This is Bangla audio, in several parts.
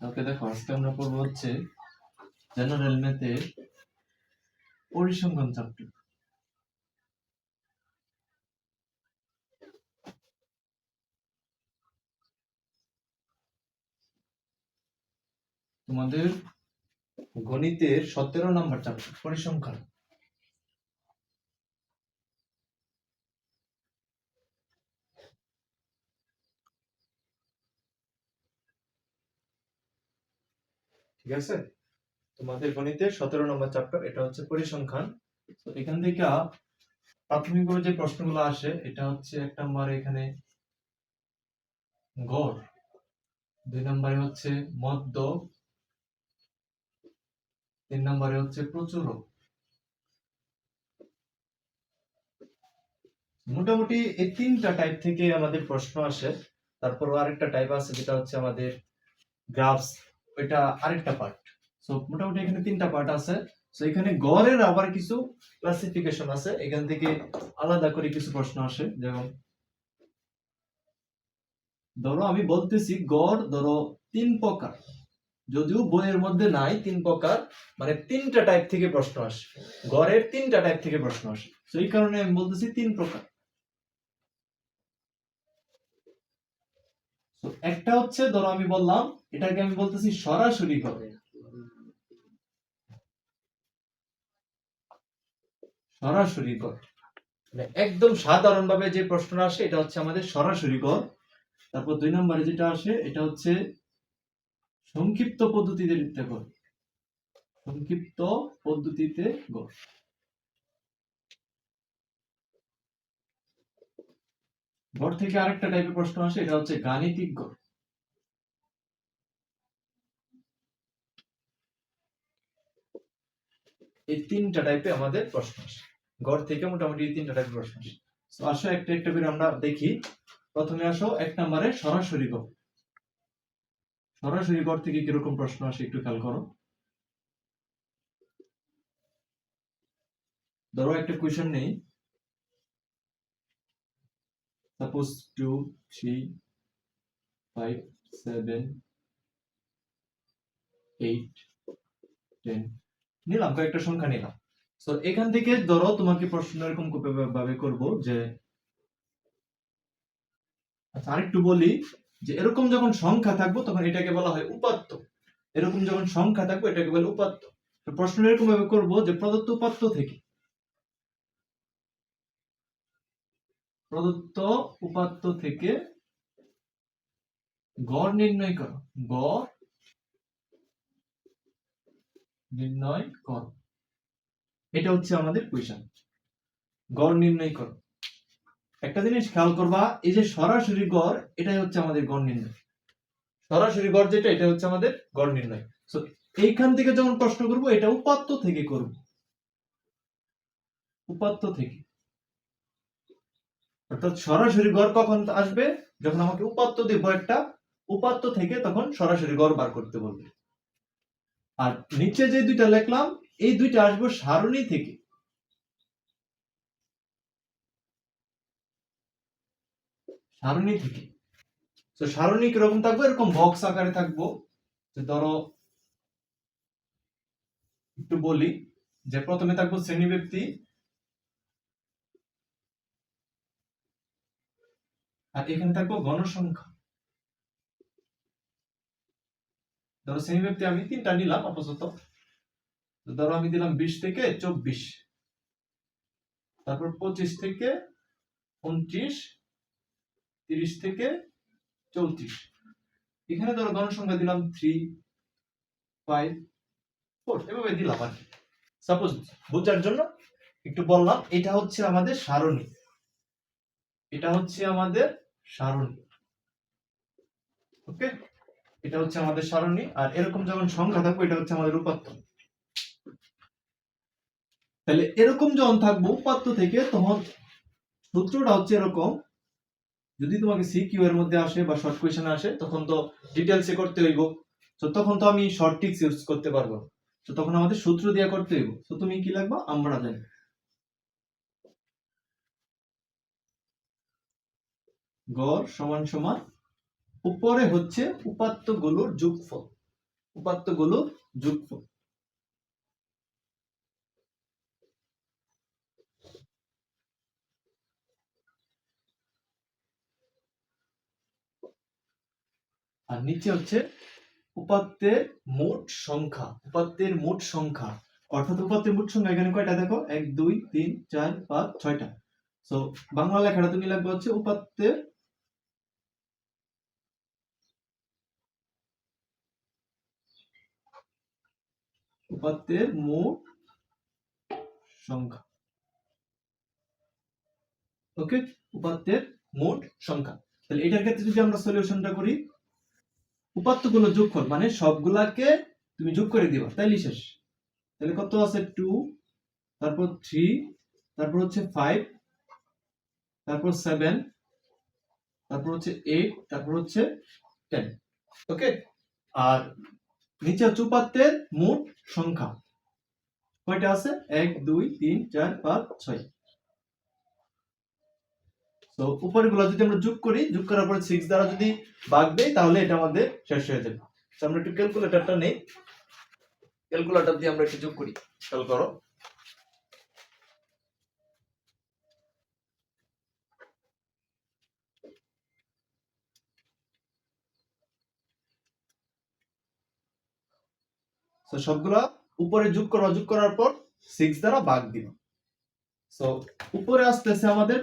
ওকে দেখো, আজকে আমরা পড়বো হচ্ছে জেনারেল ম্যাথের পরিসংখ্যান চ্যাপ্টার। তোমাদের গণিতের 17 নম্বর চ্যাপ্টার পরিসংখ্যান। ঠিক আছে, তোমাদের গণিতের 17 নম্বর চ্যাপ্টার, এটা হচ্ছে পরিসংখ্যান। তো এখান থেকে প্রাথমিকভাবে যে প্রশ্নগুলো আসে, এটা হচ্ছে 1 নম্বরে এখানে গড়, 2 নম্বরে হচ্ছে মধ্য, 3 নম্বরে হচ্ছে প্রচুরক। মোটামুটি এই 3টা টাইপ থেকে আমাদের প্রশ্ন আসে। তারপর আরেকটা টাইপ আছে যেটা হচ্ছে আমাদের গ্রাফস, ওইটা আরেকটা পার্ট। সো মোটামুটি এখানে 3টা পার্ট আছে। সো এখানে গড়ের আবার কিছু ক্লাসিফিকেশন আছে, এখান থেকে আলাদা করে কিছু প্রশ্ন আসে। যেমন ধরো আমি বলতেছি গড় ধরো 3 প্রকার, যদিও বইয়ের মধ্যে নাই 3 প্রকার, মানে 3টা টাইপ থেকে প্রশ্ন আসে, গড়ের 3টা টাইপ থেকে প্রশ্ন আসে। সো এই কারণে আমি বলতেছি 3 প্রকার। তো একটা হচ্ছে ধরো আমি বললাম, এটাকে আমি বলতেছি সরাসরি গড়। সরাসরি গড় মানে একদম সাধারণ ভাবে যে প্রশ্নটা আসে, এটা হচ্ছে আমাদের সরাসরি গড়। তারপর 2 নম্বরে যেটা আসে, এটা হচ্ছে সংক্ষিপ্ত পদ্ধতিতে গড়। সংক্ষিপ্ত পদ্ধতিতে গড়। গড় থেকে আরেকটা টাইপের প্রশ্ন আসে, এটা হচ্ছে গাণিতিক গড়। এই 3টা টাইপে আমাদের প্রশ্ন আসে, গড় থেকে মোটামুটি এই 3টা টাইপের প্রশ্ন আসে। তো আসো একটা একটা করে আমরা দেখি। প্রথমে আসো 1 নম্বরে সরাসরি গড়। সরাসরি গড় থেকে কিরকম প্রশ্ন আসে একটু খেয়াল করো। ধরো একটা কোয়েশ্চেন নেই, সাপোজ 2 3 5 7 8 10 নিলাম, কয়েকটা সংখ্যা নিলাম। তো এখান থেকে ধরো তোমাকে প্রশ্ন এরকম ভাবে করব যে, আচ্ছা আরেকটু বলি, যে এরকম যখন সংখ্যা থাকবো তখন এটাকে বলা হয় উপাত্ত। এরকম যখন সংখ্যা থাকবে এটাকে বলে উপাত্ত। তো প্রশ্ন এরকম ভাবে করব যে প্রদত্ত উপাত্ত থেকে, প্রদত্ত উপাত্ত থেকে গড় নির্ণয় করো। গড় নির্ণয় করো, এটা হচ্ছে আমাদের কোয়েশ্চেন। গড় নির্ণয় করো। একটা জিনিস খেয়াল করবা, এই যে সরাসরি গড়, এটাই হচ্ছে আমাদের গড় নির্ণয়। সরাসরি গড় যেটা, এটা হচ্ছে আমাদের গড় নির্ণয়। সো এইখান থেকে যখন প্রশ্ন করব, এটা উপাত্ত থেকে করব। উপাত্ত থেকে, অর্থাৎ সরাসরি গড় কখন আসবে, যখন আমাকে উপাত্ত দেব একটা, উপাত্ত থেকে তখন সরাসরি গড় বার করতে বলবে। আর নিচে যে দুইটা লিখলাম, এই দুইটা আসবে সারণী থেকে। সারণী থেকে। তো সারণী কিরকম থাকবে, এরকম বক্স আকারে থাকবো। যে ধরো একটু বলি, যে প্রথমে থাকবো শ্রেণীব্যক্তি, আর এখানে থাকবো গণসংখ্যা। ধরো শ্রেণীব্যক্তি আমি 3টা নিলাম আপাতত। ধরো আমি দিলাম 20 থেকে 24, তারপর 25 থেকে 29, 30 থেকে 34। এখানে ধরো গণসংখ্যা দিলাম 3 5 4, এভাবে দিলাম আর কি। সাপোজ বোঝার জন্য একটু বললাম, এটা হচ্ছে আমাদের সারণী। এটা হচ্ছে আমাদের সারণী। ওকে, এটা হচ্ছে আমাদের সারণী। আর এরকম যখন সংখ্যা থাকবে, এটা হচ্ছে আমাদের উপাত্ত। তাহলে এরকম যখন থাকবো উপাত্ত থেকে, তখন সূত্রটা হচ্ছে এরকম। যদি তোমাকে সিকিউ এর মধ্যে আসে বা শর্ট কোয়েশ্চেন আসে, তখন তো ডিটেইলসে করতে হইব। তো তখন তো আমি শর্ট ট্রিক্স ইউজ করতে পারবো। তো তখন আমাদের সূত্র দিয়ে করতে হইব। তো তুমি কি লিখবা, আমরা জানি গড় সমান সমান উপরে হচ্ছে উপাত্তগুলোর যোগফল। উপাত্তগুলো যোগফল। আর নিচে হচ্ছে উপাত্তের মোট সংখ্যা। উপাত্তের মোট সংখ্যা অর্থাৎ উপাত্তের মোট সংখ্যা এখানে কয়টা দেখো, 1 2 3 4 5 6টা। সো বাংলা লেখাটা তুমি লিখবে হচ্ছে উপাত্তের মোট সংখ্যা। ওকে, উপাত্তের মোট সংখ্যা। তাহলে এটার ক্ষেত্রে যদি আমরা সলিউশনটা করি, উপাত্তগুলো যোগফল মানে সবগুলাকে তুমি যোগ করে দিবা, তাইলে শেষ। তাহলে কত আছে 2, তারপর 3, তারপর হচ্ছে 5, তারপর 7, তারপর হচ্ছে 8, তারপর হচ্ছে 10। ওকে, আর নিচে হচ্ছে উপাত্তের মোট সংখ্যা কয়টা আছে, 1 2 3 4 5 6। তো উপরেগুলো যদি আমরা যোগ করি, যোগ করার পরে 6 দ্বারা যদি ভাগ দেই তাহলে এটা আমাদের শেষ হয়ে যাবে। তো আমরা একটু ক্যালকুলেটরটা নেই, ক্যালকুলেটর দিয়ে আমরা একটু যোগ করি। খেয়াল করো, তো সবগুলা উপরে যোগ করো, যোগ করার পর 6 দ্বারা ভাগ দিও। সো উপরে আসতেছে আমাদের,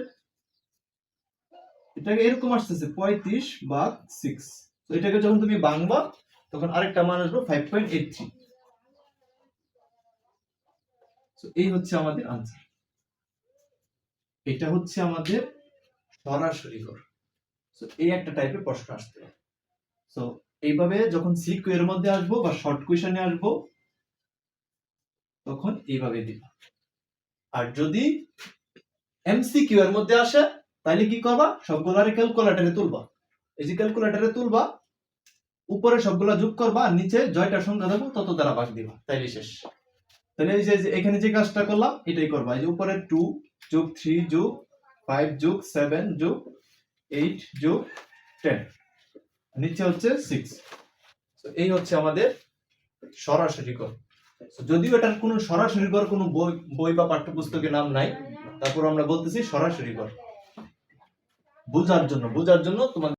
এটাকে এরকম আসতেছে 35 ভাগ 6। তো এটাকে যখন তুমি ভাঙবা তখন আরেকটা মান আসবে 5.83। তো এই হচ্ছে আমাদের আনসার। এটা হচ্ছে আমাদের সরাসরি গড়। সো এই একটা টাইপের প্রশ্ন আসতে পারে। সো এইভাবে যখন সিকিউ এর মধ্যে আসবো বা শর্ট কোশ্চেনে আসবো তখন এইভাবে দিবা। আর যদি এমসিকিউ এর মধ্যে আসে তাহলে কি করবা, সবগুলারে ক্যালকুলেটরে তুলবা। এই যে ক্যালকুলেটরে তুলবা, উপরে সবগুলা যোগ করবা আর নিচে জয়টা সংখ্যা দেবো তত দ্বারা ভাগ দিবা, তাইলে শেষ। তাহলে এই যে এখানে যে কাজটা করলাম এটাই করবা। এই যে উপরে 2 যোগ 3 যোগ 5 যোগ 7 যোগ 8 যোগ 10, নিচে হচ্ছে 6। তো এই হচ্ছে আমাদের সরাসরি গড়। যদিও এটার কোনো সরাসরি গড় কোনো বই বা পাঠ্যপুস্তকের নাম নাই, তারপর আমরা বলতেছি সরাসরি গড়। বোঝার জন্য তোমাকে